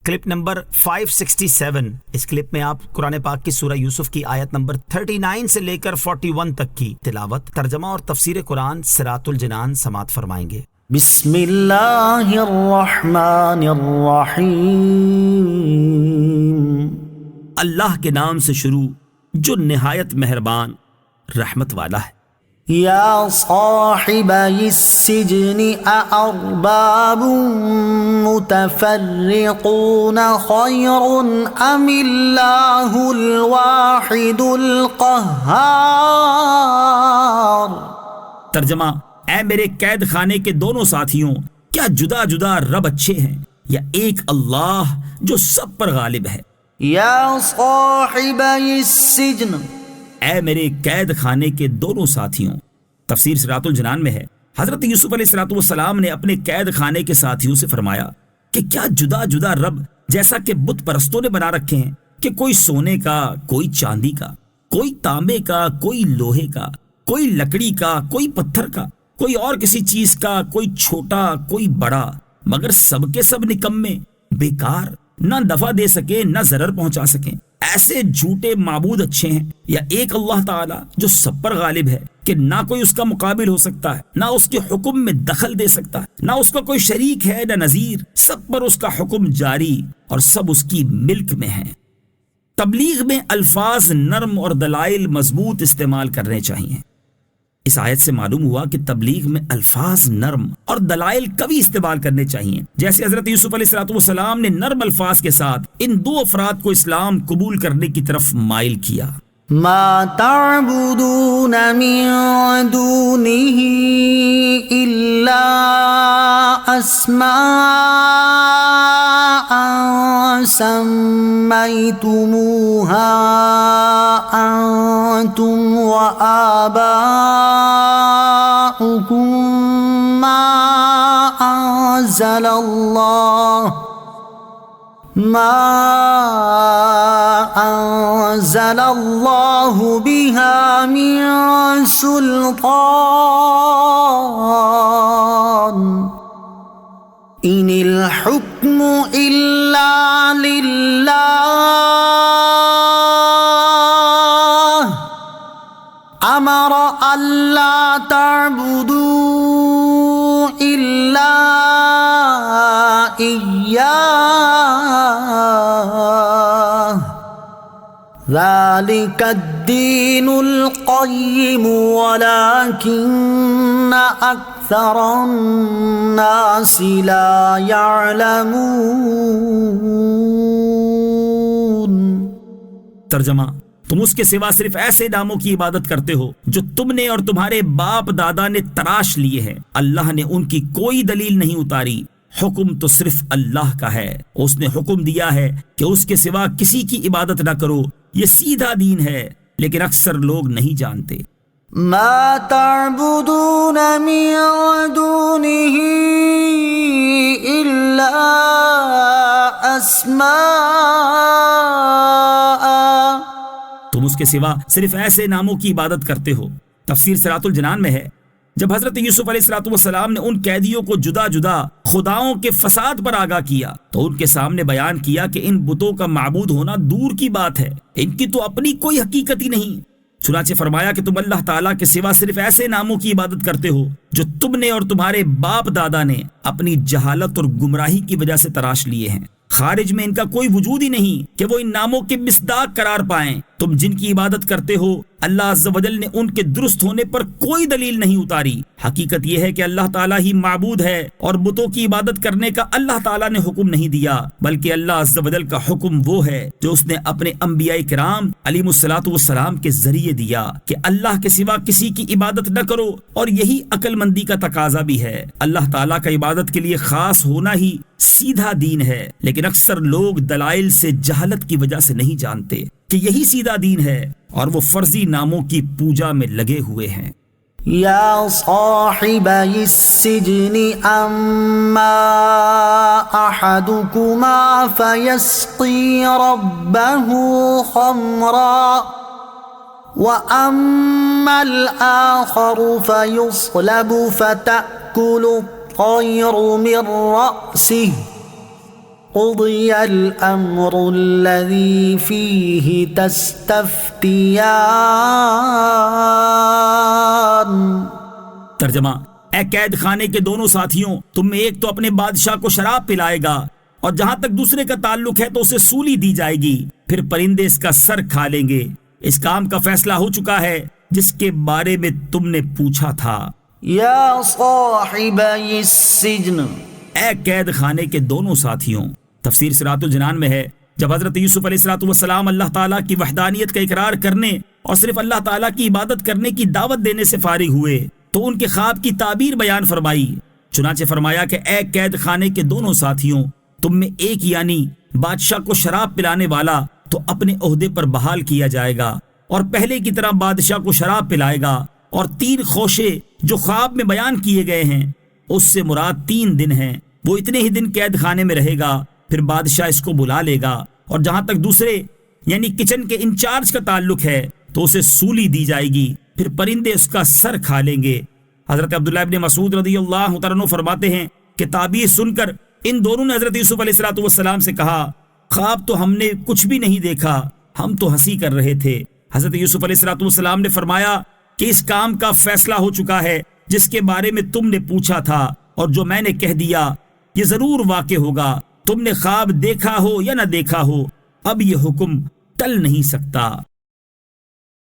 Clip number 567۔ اس clip میں آپ قرآن پاک کی سورہ یوسف کی آیت نمبر 39 سے لے کر 41 تک کی تلاوت، ترجمہ اور تفسیر قرآن صراط الجنان سماعت فرمائیں گے۔ بسم اللہ الرحمن الرحیم۔ اللہ کے نام سے شروع جو نہایت مہربان رحمت والا ہے۔ یا صاحبی السجن اارباب متفرقون خیر ام اللہ الواحد القہار۔ ترجمہ: اے میرے قید خانے کے دونوں ساتھیوں، کیا جدا جدا رب اچھے ہیں یا ایک اللہ جو سب پر غالب ہے؟ یا صاحبی السجن، اے میرے قید خانے کے دونوں ساتھیوں۔ تفسیر صراط الجنان میں ہے، حضرت یوسف علیہ السلام نے اپنے قید خانے کے ساتھیوں سے فرمایا کہ کیا جدا جدا رب جیسا کہ بت پرستوں نے بنا رکھے ہیں، کہ کوئی سونے کا، کوئی چاندی کا، کوئی تانبے کا، کوئی لوہے کا، کوئی لکڑی کا، کوئی پتھر کا، کوئی اور کسی چیز کا، کوئی چھوٹا کوئی بڑا، مگر سب کے سب نکمے، بیکار، نہ نفع دے سکے نہ ضرر پہنچا سکیں۔ ایسے جھوٹے معبود اچھے ہیں یا ایک اللہ تعالی جو سب پر غالب ہے، کہ نہ کوئی اس کا مقابل ہو سکتا ہے، نہ اس کے حکم میں دخل دے سکتا ہے، نہ اس کا کوئی شریک ہے نہ نظیر، سب پر اس کا حکم جاری اور سب اس کی ملک میں ہیں۔ تبلیغ میں الفاظ نرم اور دلائل مضبوط استعمال کرنے چاہیے۔ اس آیت سے معلوم ہوا کہ تبلیغ میں الفاظ نرم اور دلائل قوی استعمال کرنے چاہیے، جیسے حضرت یوسف علیہ السلام نے نرم الفاظ کے ساتھ ان دو افراد کو اسلام قبول کرنے کی طرف مائل کیا۔ ما تعبدون من دونه الا اسماء سميتموها انتم وآباؤكم ما انزل اللہ بها من سلطان ان الحکم الا للہ امر الا تعبدوا الا ایاہ ذلك الدین القیم ولكن اکثر الناس لا يعلمون۔ ترجمہ: تم اس کے سوا صرف ایسے ناموں کی عبادت کرتے ہو جو تم نے اور تمہارے باپ دادا نے تراش لیے ہیں، اللہ نے ان کی کوئی دلیل نہیں اتاری۔ حکم تو صرف اللہ کا ہے، اس نے حکم دیا ہے کہ اس کے سوا کسی کی عبادت نہ کرو، یہ سیدھا دین ہے، لیکن اکثر لوگ نہیں جانتے۔ ما تعبدون من دونه الا اسماء، تم اس کے سوا صرف ایسے ناموں کی عبادت کرتے ہو۔ تفسیر صراط الجنان میں ہے، جب حضرت یوسف علیہ السلام نے ان قیدیوں کو جدا جدا خداؤں کے فساد پر آگاہ کیا تو ان کے سامنے بیان کیا کہ ان بتوں کا معبود ہونا دور کی بات ہے، ان کی تو اپنی کوئی حقیقت ہی نہیں۔ چنانچہ فرمایا کہ تم اللہ تعالیٰ کے سوا صرف ایسے ناموں کی عبادت کرتے ہو جو تم نے اور تمہارے باپ دادا نے اپنی جہالت اور گمراہی کی وجہ سے تراش لیے ہیں۔ خارج میں ان کا کوئی وجود ہی نہیں کہ وہ ان ناموں کے مصداق قرار پائیں۔ تم جن کی عبادت کرتے ہو اللہ عز و جل نے ان کے درست ہونے پر کوئی دلیل نہیں اتاری۔ حقیقت یہ ہے کہ اللہ تعالیٰ ہی معبود ہے اور بتوں کی عبادت کرنے کا اللہ تعالیٰ نے حکم نہیں دیا، بلکہ اللہ عز و جل کا حکم وہ ہے جو اس نے اپنے انبیاء کرام علیہ الصلوۃ والسلام کے ذریعے دیا کہ اللہ کے سوا کسی کی عبادت نہ کرو، اور یہی عقل مندی کا تقاضا بھی ہے۔ اللہ تعالیٰ کا عبادت کے لیے خاص ہونا ہی سیدھا دین ہے، لیکن اکثر لوگ دلائل سے جہالت کی وجہ سے نہیں جانتے کہ یہی سیدھا دین ہے، اور وہ فرضی ناموں کی پوجا میں لگے ہوئے ہیں۔ یا صاحبی السجن اما احدکما فیسقی ربہ خمرا واما الاخر فیصلب فتأکل الطیر من رأسه قضي الأمر الذي فيه تستفتيان. ترجمہ: اے قید خانے کے دونوں ساتھیوں، تم میں ایک تو اپنے بادشاہ کو شراب پلائے گا، اور جہاں تک دوسرے کا تعلق ہے تو اسے سولی دی جائے گی، پھر پرندے اس کا سر کھا لیں گے. اس کام کا فیصلہ ہو چکا ہے جس کے بارے میں تم نے پوچھا تھا. یا صاحبی السجن، اے قید خانے کے دونوں ساتھیوں. تفسیر صراط الجنان میں ہے جب حضرت یوسف علیہ السلام اللہ تعالیٰ کی وحدانیت کا اقرار کرنے اور صرف اللہ تعالیٰ کی عبادت کرنے کی دعوت دینے سے فارغ ہوئے تو ان کے خواب کی تعبیر بیان فرمائی. چنانچہ فرمایا کہ اے قید خانے کے دونوں ساتھیوں، تم میں ایک یعنی بادشاہ کو شراب پلانے والا تو اپنے عہدے پر بحال کیا جائے گا اور پہلے کی طرح بادشاہ کو شراب پلائے گا، اور 3 خوشے جو خواب میں بیان کیے گئے ہیں اس سے مراد 3 دن ہیں. وہ اتنے ہی دن قید خانے میں رہے گا، پھر بادشاہ اس کو بلا لے گا، اور جہاں تک دوسرے یعنی کچن کے انچارج کا تعلق ہے تو اسے سولی دی جائے گی، پھر پرندے اس کا سر کھا لیں گے. حضرت عبداللہ ابن مسعود رضی اللہ تعالیٰ عنہ فرماتے ہیں کہ تعبیر سن کر ان دونوں نے حضرت یوسف علیہ السلام سے کہا، خواب تو ہم نے کچھ بھی نہیں دیکھا، ہم تو ہنسی کر رہے تھے. حضرت یوسف علیہ السلام نے فرمایا کہ اس کام کا فیصلہ ہو چکا ہے جس کے بارے میں تم نے پوچھا تھا، اور جو میں نے کہہ دیا یہ ضرور واقع ہوگا. تم نے خواب دیکھا ہو یا نہ دیکھا ہو، اب یہ حکم ٹل نہیں سکتا.